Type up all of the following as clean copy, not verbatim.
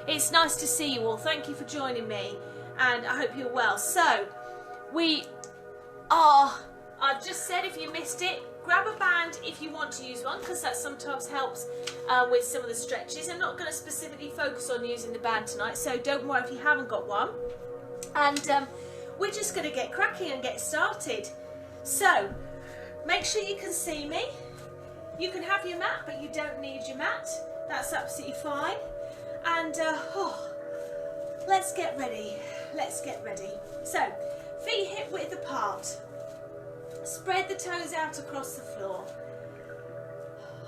It's nice to see you all. Thank you for joining me, and I hope you're well. So, I've just said, if you missed it, grab a band if you want to use one, because that sometimes helps with some of the stretches. I'm not going to specifically focus on using the band tonight, so don't worry if you haven't got one. And we're just going to get cracking and get started. So, make sure you can see me. You can have your mat, but you don't need your mat. That's absolutely fine. And let's get ready. Let's get ready. So, feet hip width apart. Spread the toes out across the floor.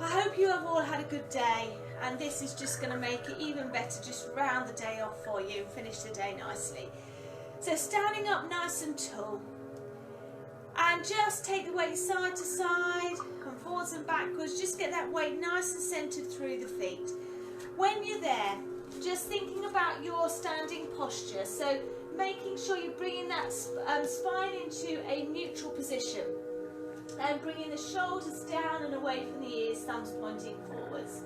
I hope you have all had a good day, and this is just going to make it even better. Just round the day off for you and finish the day nicely. So, standing up nice and tall. And just take the weight side to side and forwards and backwards. Just get that weight nice and centered through the feet. When you're there, just thinking about your standing posture. So making sure you're bringing that spine into a neutral position. And bringing the shoulders down and away from the ears, thumbs pointing forwards.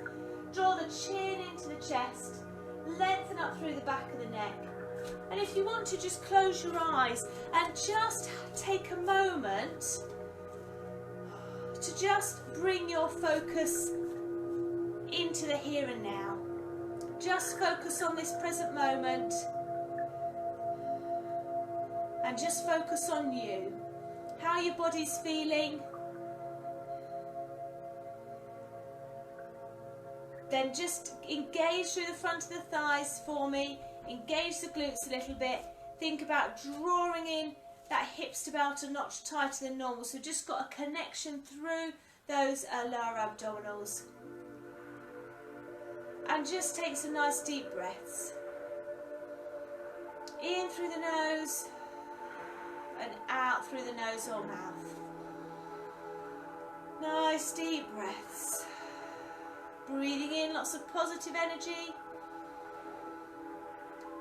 Draw the chin into the chest. Lengthen up through the back of the neck. And if you want to, just close your eyes and just take a moment to just bring your focus into the here and now. Just focus on this present moment and just focus on you, how your body's feeling. Then just engage through the front of the thighs for me. Engage the glutes a little bit. Think about drawing in that hips about a notch tighter than normal. So just got a connection through those lower abdominals. And just take some nice deep breaths. In through the nose and out through the nose or mouth. Nice deep breaths. Breathing in lots of positive energy.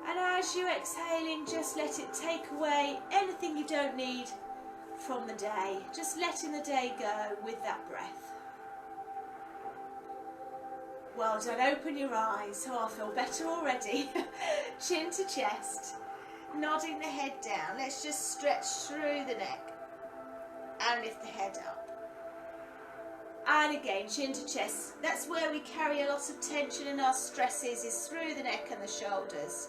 And as you're exhaling, just let it take away anything you don't need from the day. Just letting the day go with that breath. Well done. Open your eyes. Oh, I feel better already. Chin to chest. Nodding the head down. Let's just stretch through the neck. And lift the head up. And again, chin to chest. That's where we carry a lot of tension and our stresses, is through the neck and the shoulders.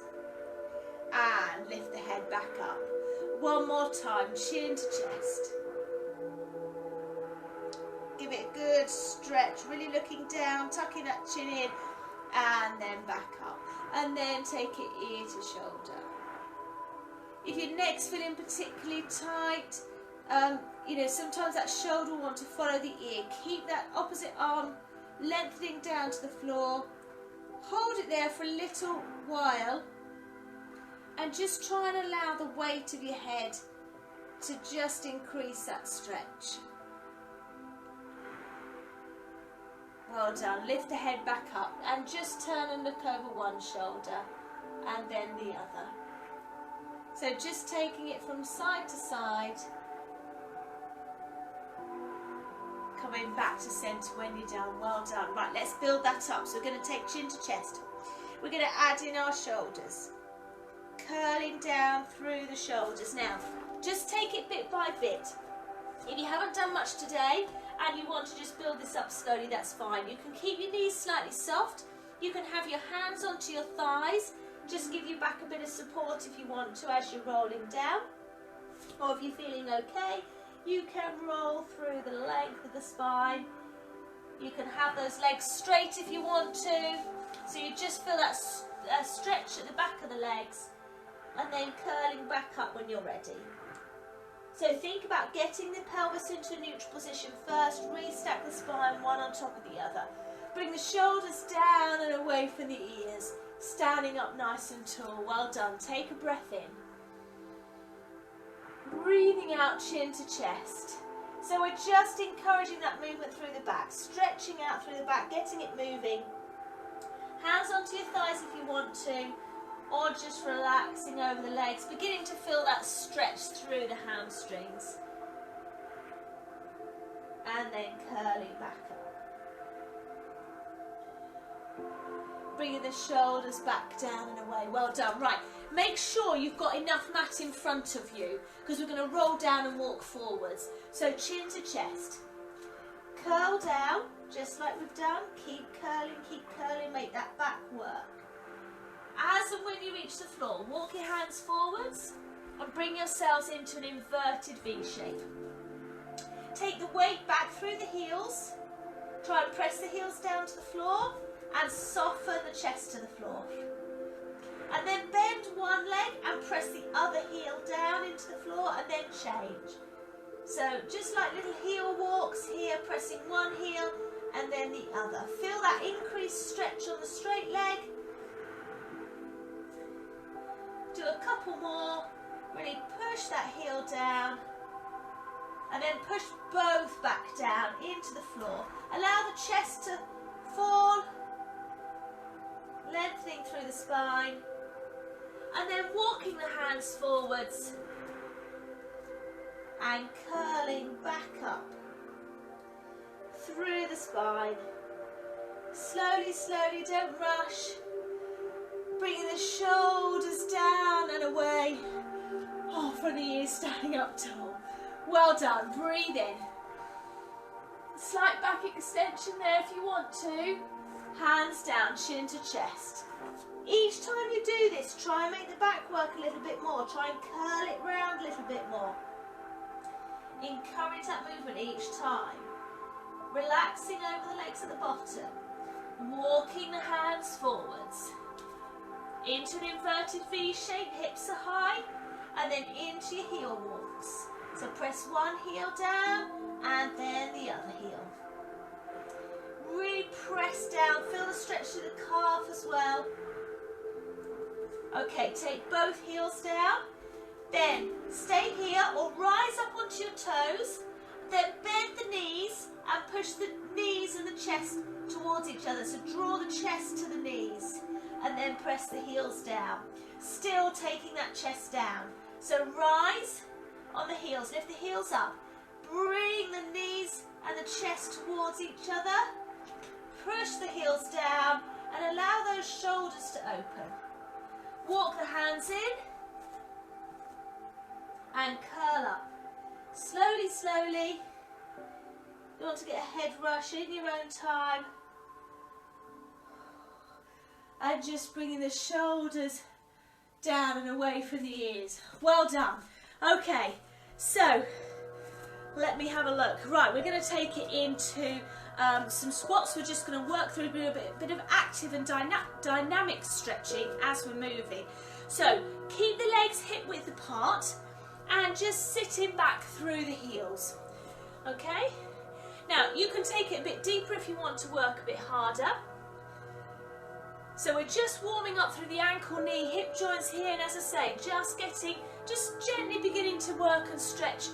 And lift the head back up. One more time, chin to chest. Give it a good stretch, really looking down, tucking that chin in, and then back up. And then take it ear to shoulder. If your neck's feeling particularly tight, sometimes that shoulder will want to follow the ear. Keep that opposite arm lengthening down to the floor. Hold it there for a little while. And just try and allow the weight of your head to just increase that stretch. Well done. Lift the head back up and just turn and look over one shoulder and then the other. So just taking it from side to side. Coming back to centre when you're done. Well done. Right, let's build that up. So we're going to take chin to chest. We're going to add in our shoulders. Curling down through the shoulders. Now, just take it bit by bit. If you haven't done much today and you want to just build this up slowly, that's fine. You can keep your knees slightly soft. You can have your hands onto your thighs. Just give your back a bit of support if you want to as you're rolling down. Or if you're feeling okay, you can roll through the length of the spine. You can have those legs straight if you want to. So you just feel that stretch at the back of the legs. And then curling back up when you're ready. So think about getting the pelvis into a neutral position first. Restack the spine one on top of the other. Bring the shoulders down and away from the ears. Standing up nice and tall. Well done. Take a breath in. Breathing out, chin to chest. So we're just encouraging that movement through the back. Stretching out through the back. Getting it moving. Hands onto your thighs if you want to. Or just relaxing over the legs, beginning to feel that stretch through the hamstrings. And then curling back up. bringing the shoulders back down and away. Well done. Right, make sure you've got enough mat in front of you because we're going to roll down and walk forwards. So chin to chest. Curl down, just like we've done. Keep curling, make that back work. As and when you reach the floor, walk your hands forwards and bring yourselves into an inverted V shape. Take the weight back through the heels. Try and press the heels down to the floor and soften the chest to the floor. And then bend one leg and press the other heel down into the floor and then change. So just like little heel walks here, pressing one heel and then the other. Feel that increased stretch on the straight leg. Do a couple more. Really push that heel down and then push both back down into the floor. Allow the chest to fall, lengthening through the spine, and then walking the hands forwards and curling back up through the spine. Slowly, slowly, don't rush. Bringing the shoulders down and away. Oh, from the ears, standing up tall. Well done. Breathe in. Slight back extension there if you want to. Hands down, chin to chest. Each time you do this, try and make the back work a little bit more. Try and curl it round a little bit more. Encourage that movement each time. Relaxing over the legs at the bottom. Walking the hands forwards. Into an inverted V shape, hips are high, and then into your heel walks. So press one heel down and then the other heel. Really press down, feel the stretch to the calf as well. Okay, take both heels down, then stay here or rise up onto your toes, then bend the knees and push the knees and the chest towards each other. So draw the chest to the knees and then press the heels down. Still taking that chest down. So rise on the heels, lift the heels up. Bring the knees and the chest towards each other. Push the heels down and allow those shoulders to open. Walk the hands in and curl up. Slowly, slowly. You want to get a head rush in your own time. And just bringing the shoulders down and away from the ears. Well done. Okay, so let me have a look. Right, we're going to take it into some squats. We're just going to work through a bit of active and dynamic stretching as we're moving. So keep the legs hip width apart and just sitting back through the heels. Okay? Now, you can take it a bit deeper if you want to work a bit harder. So we're just warming up through the ankle, knee, hip joints here, and as I say, just gently beginning to work and stretch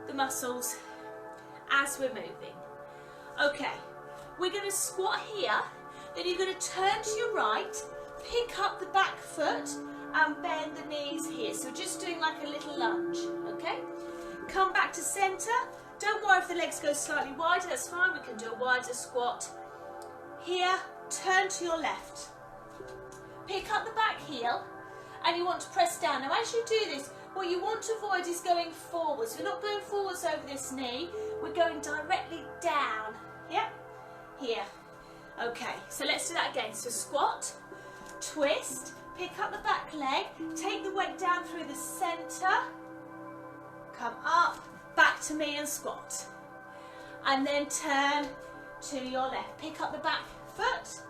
the muscles as we're moving. Okay, we're going to squat here, then you're going to turn to your right, pick up the back foot and bend the knees here. So just doing like a little lunge, okay? Come back to centre. Don't worry if the legs go slightly wider, that's fine. We can do a wider squat. Here, turn to your left. Pick up the back heel and you want to press down. Now as you do this, what you want to avoid is going forwards. We're not going forwards over this knee, we're going directly down. Yep, here. Okay, so let's do that again. So squat, twist, pick up the back leg, take the weight down through the centre, come up, back to me and squat. And then turn to your left. Pick up the back foot,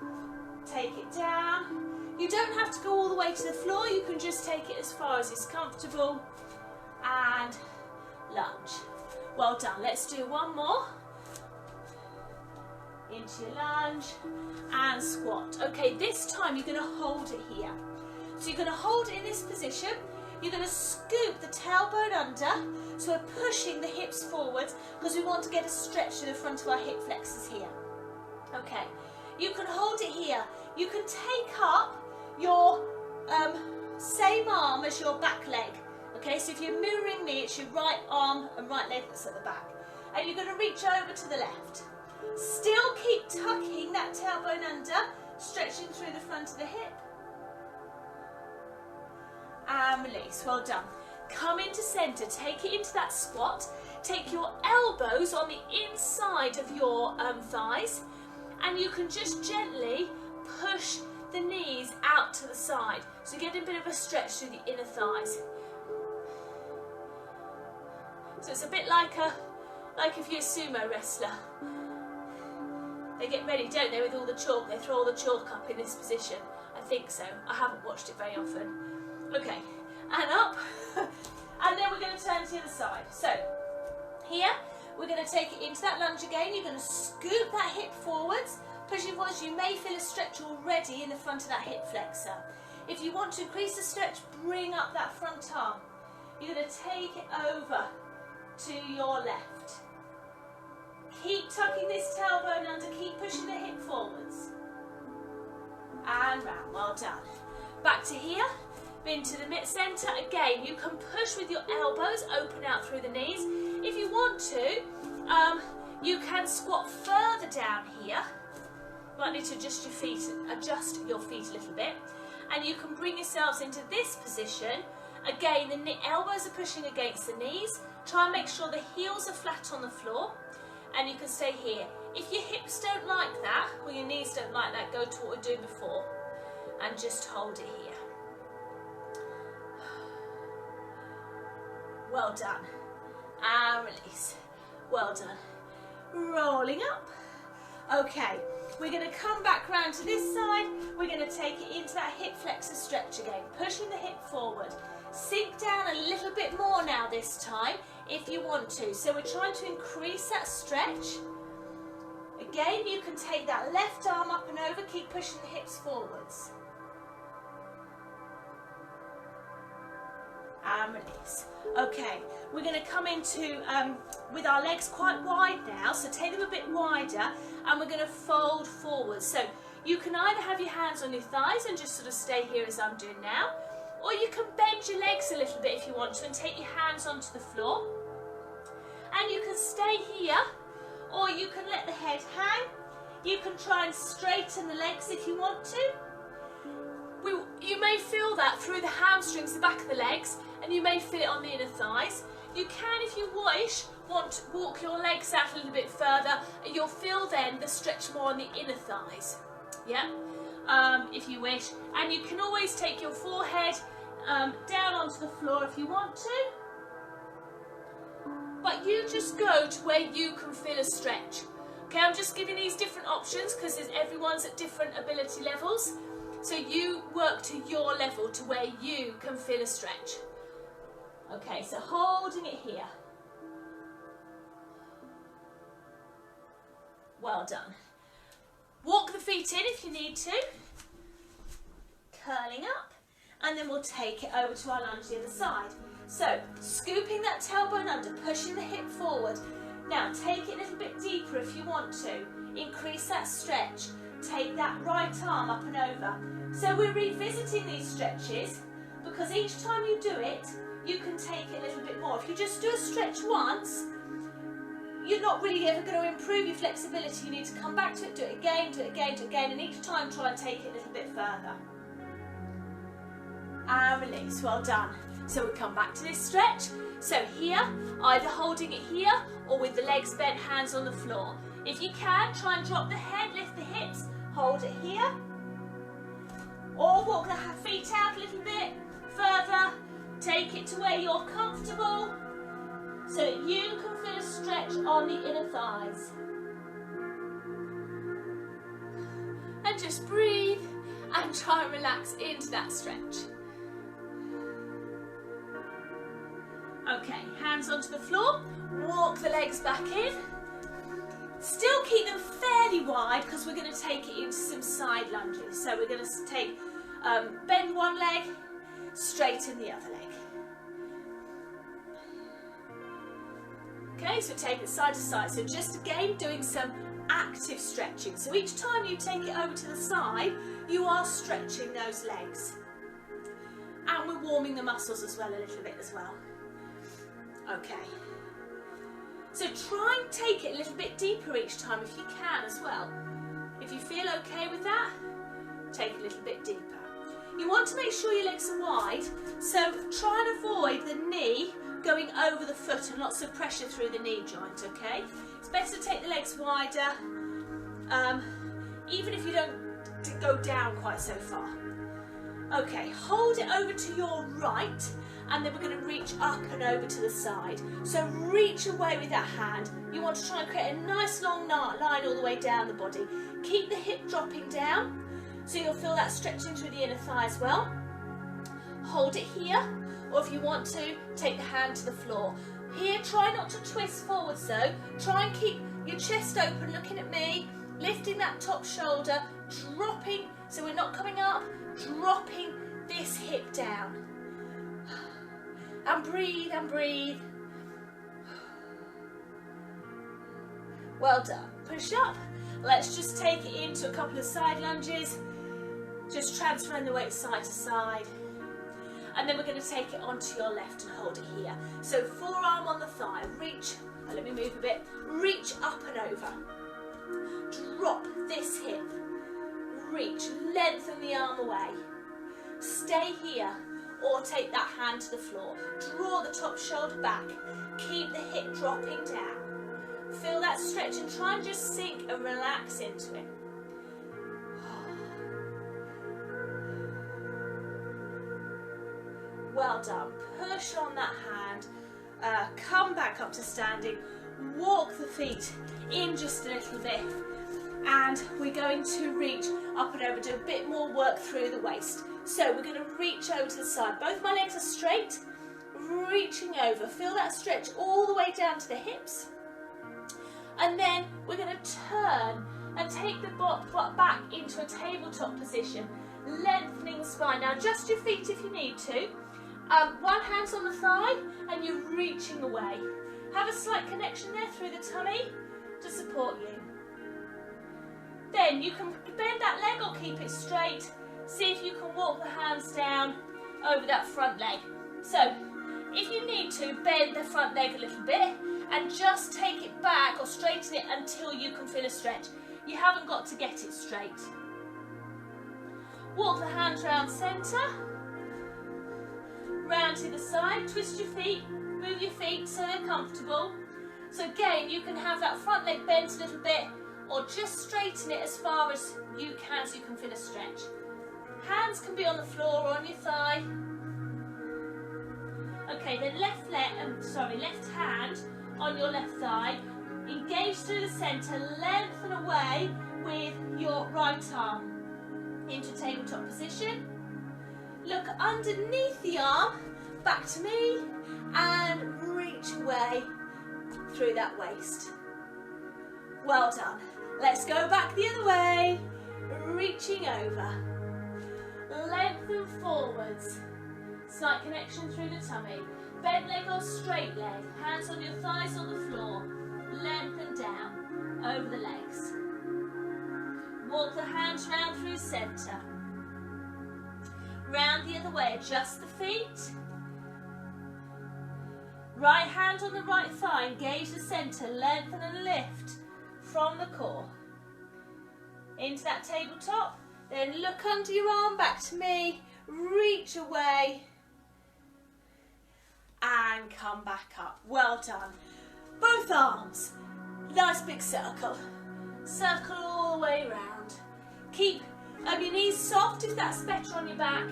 take it down. You don't have to go all the way to the floor, you can just take it as far as is comfortable and lunge. Well done. Let's do one more. Into your lunge and squat. Okay, this time you're going to hold it here. So you're going to hold it in this position. You're going to scoop the tailbone under. So we're pushing the hips forwards because we want to get a stretch to the front of our hip flexors here. Okay, you can hold it here. You can take up your same arm as your back leg. Okay, so if you're mirroring me, it's your right arm and right leg that's at the back. And you're going to reach over to the left. Still keep tucking that that tailbone under, stretching through the front of the hip. And release, well done. Come into centre, take it into that squat. Take your elbows on the inside of your thighs, and you can just gently push the knees out to the side. So get a bit of a stretch through the inner thighs. So it's a bit like if you're a sumo wrestler. They get ready, don't they, with all the chalk. They throw all the chalk up in this position. I think so. I haven't watched it very often. Okay, and up. And then we're going to turn to the other side. So here, we're going to take it into that lunge again. You're going to scoop that hip forwards. Pushing forwards, you may feel a stretch already in the front of that hip flexor. If you want to increase the stretch, bring up that front arm. You're going to take it over to your left. Keep tucking this tailbone under, keep pushing the hip forwards. And round, well done. Back to here, into the mid-centre. Again, you can push with your elbows, open out through the knees. If you want to, you can squat further down here. You might need to adjust your feet a little bit. And you can bring yourselves into this position. Again, the elbows are pushing against the knees. Try and make sure the heels are flat on the floor. And you can stay here. If your hips don't like that, or your knees don't like that, go to what we were doing before. And just hold it here. Well done. And release. Well done. Rolling up. Okay, we're going to come back round to this side. We're going to take it into that hip flexor stretch again, pushing the hip forward. Sink down a little bit more now this time, if you want to. So we're trying to increase that stretch. Again, you can take that left arm up and over, keep pushing the hips forwards. And release. Okay, we're going to come into, with our legs quite wide now, so take them a bit wider, and we're going to fold forward. So you can either have your hands on your thighs and just sort of stay here as I'm doing now, or you can bend your legs a little bit if you want to and take your hands onto the floor. And you can stay here, or you can let the head hang. You can try and straighten the legs if you want to. You may feel that through the hamstrings, the back of the legs, and you may feel it on the inner thighs. You can, if you wish, want to walk your legs out a little bit further, and you'll feel then the stretch more on the inner thighs. Yeah, if you wish. And you can always take your forehead down onto the floor if you want to. But you just go to where you can feel a stretch. Okay, I'm just giving these different options because everyone's at different ability levels. So you work to your level, to where you can feel a stretch. Okay, so holding it here. Well done. Walk the feet in if you need to. Curling up. And then we'll take it over to our lunge the other side. So, scooping that tailbone under, pushing the hip forward. Now, take it a little bit deeper if you want to. Increase that stretch. Take that right arm up and over. So we're revisiting these stretches because each time you do it, you can take it a little bit more. If you just do a stretch once, you're not really ever going to improve your flexibility. You need to come back to it, do it again, do it again, do it again, and each time try and take it a little bit further. And release, well done. So we come back to this stretch. So here, either holding it here or with the legs bent, hands on the floor. If you can, try and drop the head, lift the hips, hold it here. Or walk the feet out a little bit further. Take it to where you're comfortable so that you can feel a stretch on the inner thighs. And just breathe and try and relax into that stretch. Okay, hands onto the floor, walk the legs back in. Still keep them fairly wide because we're going to take it into some side lunges. So we're going to take, bend one leg, straighten the other leg. Okay, so take it side to side. So just again doing some active stretching. So each time you take it over to the side, you are stretching those legs. And we're warming the muscles as well a little bit as well. Okay. So try and take it a little bit deeper each time if you can as well. If you feel okay with that? Take a little bit deeper. You want to make sure your legs are wide, so try and avoid the knee going over the foot and lots of pressure through the knee joint, okay? It's better to take the legs wider, even if you don't go down quite so far. Okay, hold it over to your right, and then we're going to reach up and over to the side. So reach away with that hand. You want to try and create a nice long line all the way down the body. Keep the hip dropping down, so you'll feel that stretching through the inner thigh as well. Hold it here, or if you want to, take the hand to the floor. Here, try not to twist forwards though. Try and keep your chest open, looking at me, lifting that top shoulder, dropping, so we're not coming up, dropping this hip down. And breathe, and breathe. Well done. Push up. Let's just take it into a couple of side lunges, just transferring the weight side to side. And then we're going to take it onto your left and hold it here. So forearm on the thigh, reach, let me move a bit, reach up and over. Drop this hip, reach, lengthen the arm away. Stay here, or take that hand to the floor. Draw the top shoulder back, keep the hip dropping down. Feel that stretch and try and just sink and relax into it. Well done. Push on that hand, come back up to standing, walk the feet in just a little bit, and we're going to reach up and over, do a bit more work through the waist. So we're going to reach over to the side. Both my legs are straight, reaching over. Feel that stretch all the way down to the hips. And then we're going to turn and take the butt back into a tabletop position, lengthening the spine. Now adjust your feet if you need to. One hand's on the thigh and you're reaching away. Have a slight connection there through the tummy to support you. Then you can bend that leg or keep it straight. See if you can walk the hands down over that front leg. So if you need to, bend the front leg a little bit and just take it back or straighten it until you can feel a stretch. You haven't got to get it straight. Walk the hands round centre, round to the side, twist your feet, move your feet so they're comfortable. So again, you can have that front leg bent a little bit or just straighten it as far as you can so you can feel a stretch. Hands can be on the floor or on your thigh. Okay, then left hand on your left thigh. Engage through the centre, lengthen away with your right arm into tabletop position. Look underneath the arm, back to me, and reach away through that waist. Well done. Let's go back the other way, reaching over. Lengthen forwards, slight connection through the tummy. Bent leg or straight leg, hands on your thighs on the floor, lengthen down over the legs. Walk the hands round through centre. Round the other way, adjust the feet. Right hand on the right thigh, engage the centre, lengthen and lift from the core. Into that tabletop, then look under your arm, back to me, reach away and come back up. Well done. Both arms, nice big circle. Circle all the way around. Keep your knees soft if that's better on your back.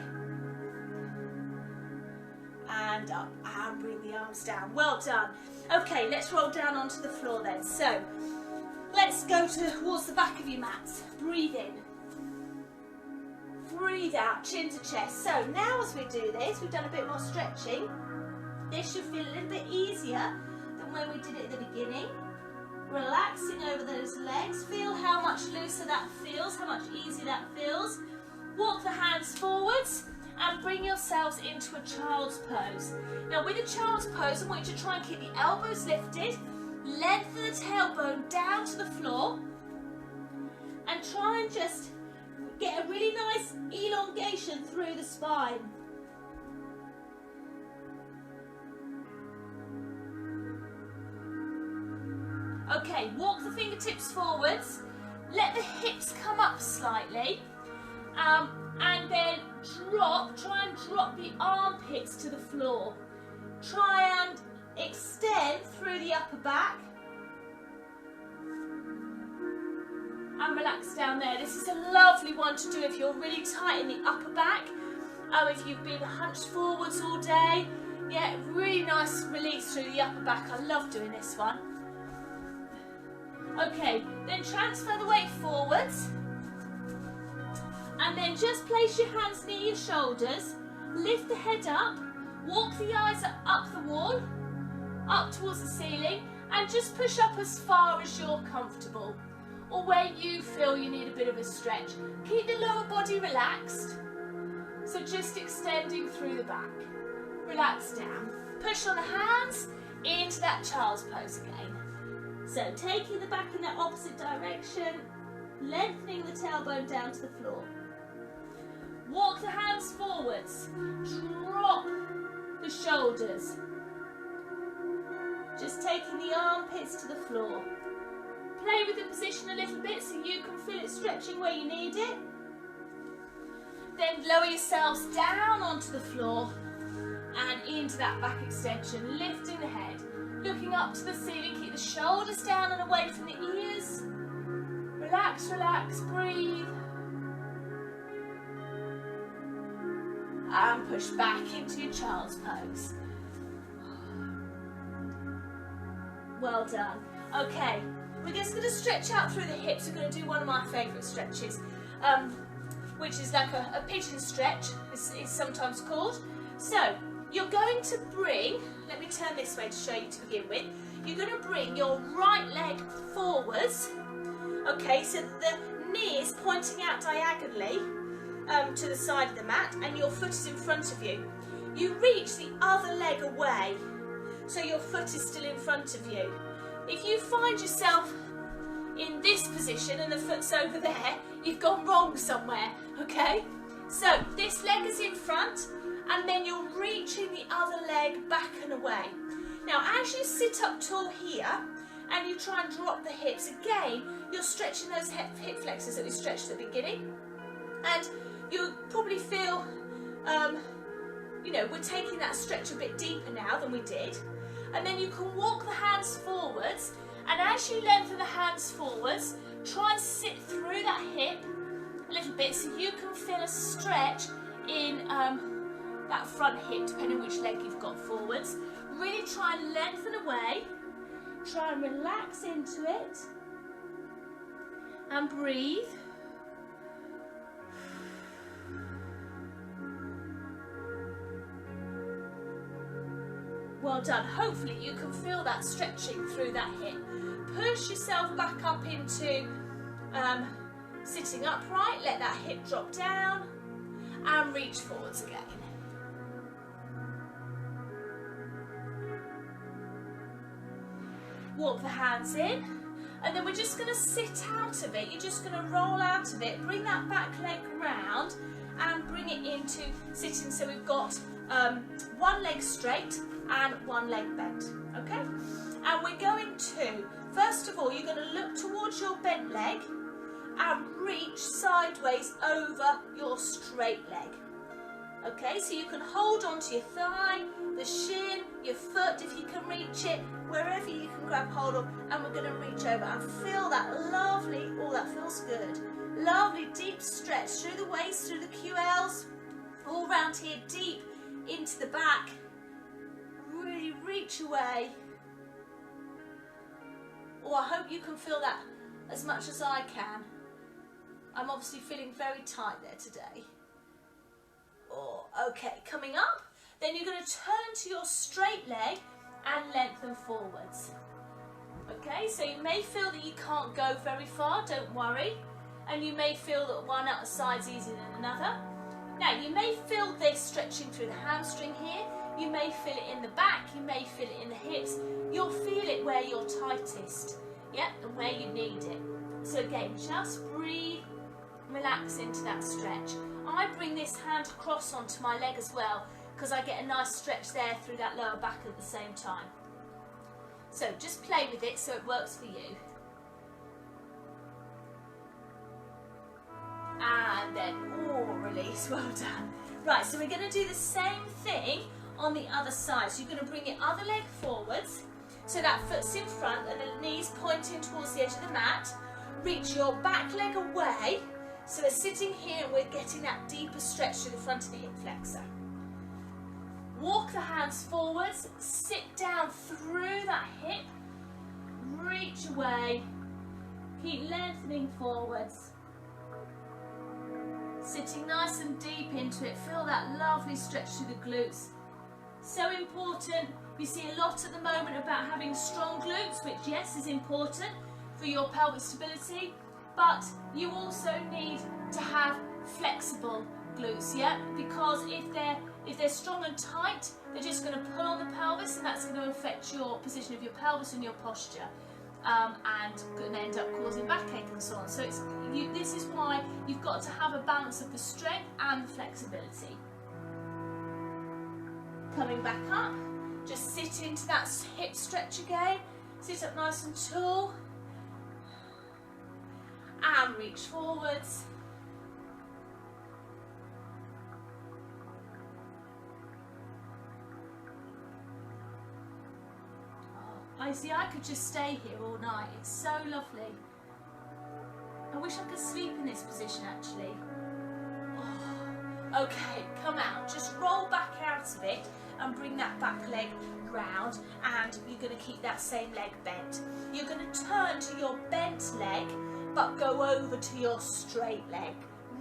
And up, and bring the arms down. Well done. Okay, let's roll down onto the floor then. So, let's go towards the back of your mats. Breathe in. Breathe out, chin to chest. So now as we do this, we've done a bit more stretching. This should feel a little bit easier than when we did it at the beginning. Relaxing over those legs. Feel how much looser that feels, how much easier that feels. Walk the hands forwards and bring yourselves into a child's pose. Now with a child's pose, I want you to try and keep the elbows lifted, lengthen the tailbone down to the floor, and try and just get a really nice elongation through the spine. Okay, walk the fingertips forwards Let the hips come up slightly, and then try and drop the armpits to the floor. Try and extend through the upper back. And relax down there. This is a lovely one to do if you're really tight in the upper back. If you've been hunched forwards all day. Yeah, really nice release through the upper back. I love doing this one. Okay, then transfer the weight forwards. And then just place your hands near your shoulders. Lift the head up. Walk the eyes up the wall, up towards the ceiling, and just push up as far as you're comfortable, or where you feel you need a bit of a stretch. Keep the lower body relaxed, so just extending through the back. Relax down. Push on the hands into that child's pose again. So taking the back in that opposite direction, lengthening the tailbone down to the floor. Walk the hands forwards. Drop the shoulders. Just taking the armpits to the floor. Play with the position a little bit so you can feel it stretching where you need it. Then lower yourselves down onto the floor and into that back extension, lifting the head, looking up to the ceiling. Keep the shoulders down and away from the ears. Relax, relax, breathe. And push back into your child's pose. Well done. Okay, we're just going to stretch out through the hips. We're going to do one of my favourite stretches, which is like a pigeon stretch, it's sometimes called. So, you're going to bring, let me turn this way to show you to begin with. You're going to bring your right leg forwards. Okay, so the knee is pointing out diagonally to the side of the mat, and your foot is in front of you. You reach the other leg away, so your foot is still in front of you. If you find yourself in this position and the foot's over there, you've gone wrong somewhere, okay? So this leg is in front, and then you're reaching the other leg back and away. Now as you sit up tall here, and you try and drop the hips, again, you're stretching those hip flexors that we stretched at the beginning, and you'll probably feel, you know, we're taking that stretch a bit deeper now than we did. And then you can walk the hands forwards, and as you lengthen the hands forwards, try and sit through that hip a little bit so you can feel a stretch in that front hip, depending on which leg you've got forwards. Really try and lengthen away, try and relax into it, and breathe. Well done. Hopefully you can feel that stretching through that hip. Push yourself back up into sitting upright. Let that hip drop down and reach forwards again. Walk the hands in, and then we're just going to sit out of it. You're just going to roll out of it. Bring that back leg round and bring it into sitting. So we've got one leg straight and one leg bent, okay? And we're going to, first of all, you're going to look towards your bent leg and reach sideways over your straight leg. Okay, so you can hold onto your thigh, the shin, your foot if you can reach it, wherever you can grab hold of, and we're going to reach over and feel that lovely, oh that feels good, lovely deep stretch through the waist, through the QLs, all round here, deep into the back. Really reach away. Oh, I hope you can feel that as much as I can. I'm obviously feeling very tight there today. Oh, okay, coming up, then you're going to turn to your straight leg and lengthen forwards. Okay, so you may feel that you can't go very far, don't worry. And you may feel that one out the side's easier than another. Now, you may feel this stretching through the hamstring here. You may feel it in the back, you may feel it in the hips. You'll feel it where you're tightest, yeah, and where you need it. So again, just breathe, relax into that stretch. I bring this hand across onto my leg as well, because I get a nice stretch there through that lower back at the same time. So just play with it so it works for you. And then, oh, release, well done. Right, so we're going to do the same thing on the other side. So you're going to bring your other leg forwards, so that foot's in front and the knees pointing towards the edge of the mat. Reach your back leg away, so we're sitting here and we're getting that deeper stretch through the front of the hip flexor. Walk the hands forwards, sit down through that hip, reach away, keep lengthening forwards. Sitting nice and deep into it, feel that lovely stretch through the glutes. So important. We see a lot at the moment about having strong glutes, which yes is important for your pelvic stability, but you also need to have flexible glutes, yeah? Because if they're strong and tight, they're just going to pull on the pelvis, and that's going to affect your position of your pelvis and your posture, and going to end up causing backache and so on. So this is why you've got to have a balance of the strength and the flexibility. Coming back up, just sit into that hip stretch again. Sit up nice and tall, and reach forwards. I see, I could just stay here all night. It's so lovely. I wish I could sleep in this position actually. Oh. Okay, come out. Just roll back out of it and bring that back leg round, and you're going to keep that same leg bent. You're going to turn to your bent leg but go over to your straight leg,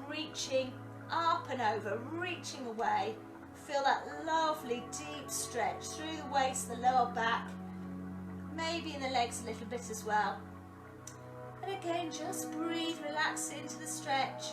reaching up and over, reaching away. Feel that lovely deep stretch through the waist, the lower back, maybe in the legs a little bit as well. And again, just breathe, relax into the stretch.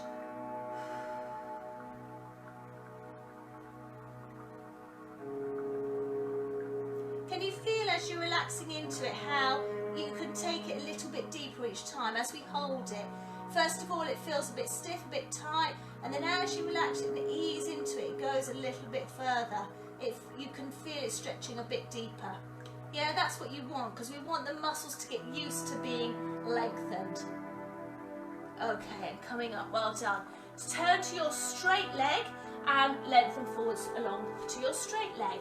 Can you feel as you're relaxing into it how you can take it a little bit deeper each time as we hold it? First of all, it feels a bit stiff, a bit tight, and then as you relax it and ease into it, it goes a little bit further. You can feel it stretching a bit deeper. Yeah, that's what you want, because we want the muscles to get used to being lengthened. Okay, and coming up, well done. Turn to your straight leg and lengthen forwards along to your straight leg.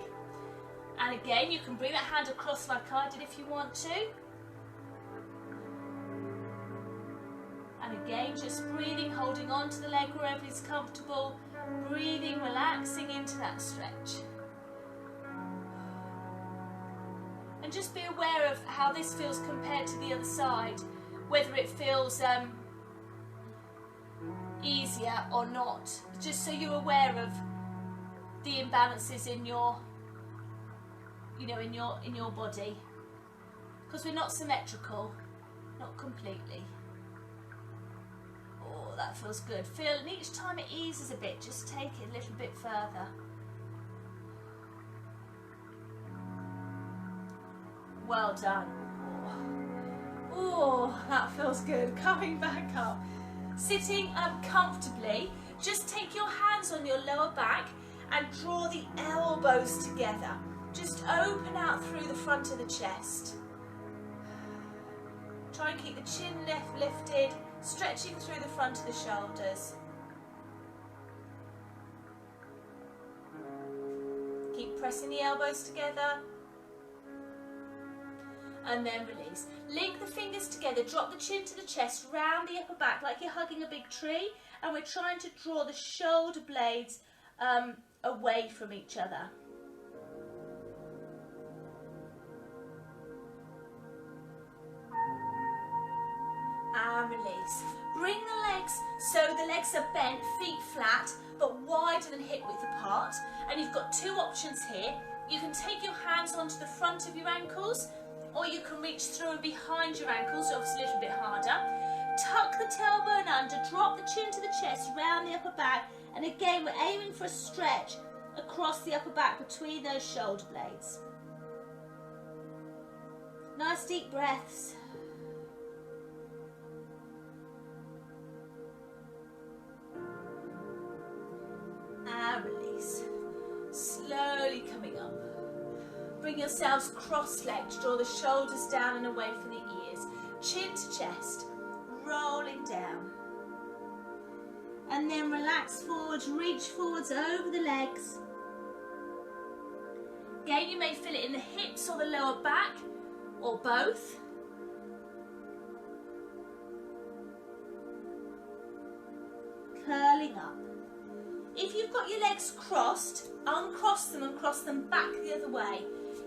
And again, you can bring that hand across like I did if you want to. And again, just breathing, holding on to the leg wherever it's comfortable. Breathing, relaxing into that stretch. And just be aware of how this feels compared to the other side, whether it feels easier or not, just so you're aware of the imbalances in your, in your body, because we're not symmetrical, not completely. Oh, that feels good. Feel, and each time it eases a bit, just take it a little bit further. Well done. Oh, that feels good. Coming back up. Sitting comfortably, just take your hands on your lower back and draw the elbows together. Just open out through the front of the chest. Try and keep the chin lifted, stretching through the front of the shoulders. Keep pressing the elbows together. And then release. Link the fingers together, drop the chin to the chest, round the upper back like you're hugging a big tree, and we're trying to draw the shoulder blades away from each other. And release. Bring the legs so the legs are bent, feet flat, but wider than hip width apart. And you've got two options here. You can take your hands onto the front of your ankles, or you can reach through and behind your ankles, obviously a little bit harder. Tuck the tailbone under, drop the chin to the chest, round the upper back, and again we're aiming for a stretch across the upper back between those shoulder blades. Nice deep breaths. And release. Slowly coming up. Bring yourselves cross-legged, draw the shoulders down and away from the ears. Chin to chest, rolling down. and then relax forwards, reach forwards over the legs. Again, you may feel it in the hips or the lower back, or both. Curling up. If you've got your legs crossed, uncross them and cross them back the other way.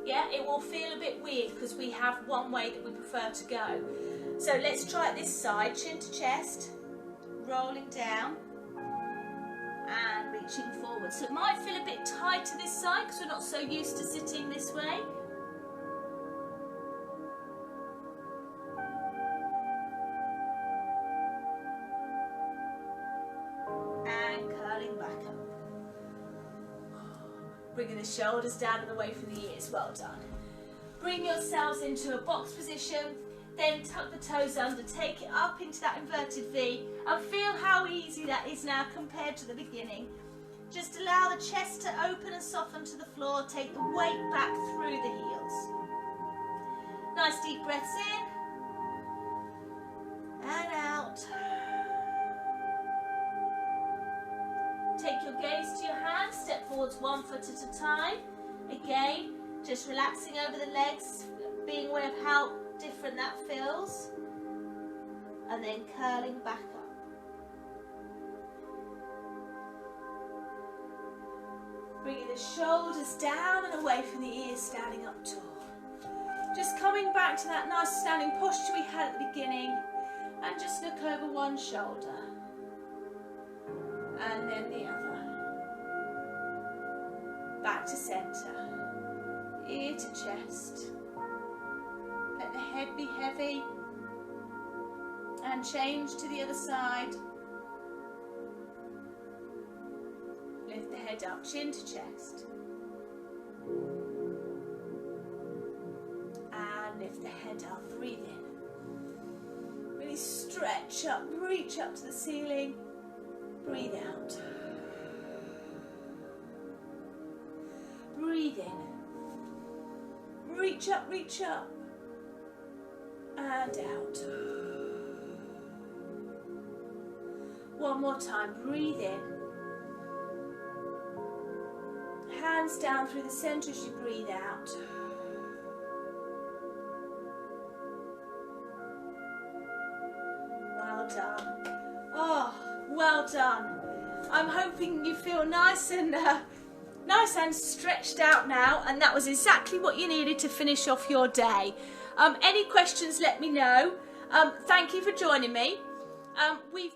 Yeah, it will feel a bit weird because we have one way that we prefer to go. So let's try it this side, chin to chest, rolling down and reaching forward. So it might feel a bit tight to this side because we're not so used to sitting this way. And curling back up. Bringing the shoulders down and away from the ears, well done. Bring yourselves into a box position, then tuck the toes under, take it up into that inverted V, and feel how easy that is now compared to the beginning. Just allow the chest to open and soften to the floor, take the weight back through the heels. Nice deep breaths in, and out. Take your gaze to your hands, step forwards 1 foot at a time. Again, just relaxing over the legs, being aware of how different that feels. And then curling back up. Bringing the shoulders down and away from the ears, standing up tall. Just coming back to that nice standing posture we had at the beginning. And just look over one shoulder. And then the other. Back to centre. Ear to chest. Let the head be heavy. And change to the other side. Lift the head up, chin to chest. And lift the head up, breathe in. Really stretch up, reach up to the ceiling. Breathe out. Breathe in. Reach up. And out. One more time. Breathe in. Hands down through the center as you breathe out. Well done. Oh, well done. I'm hoping you feel nice and stretched out now, and that was exactly what you needed to finish off your day. Any questions, let me know. Thank you for joining me. We've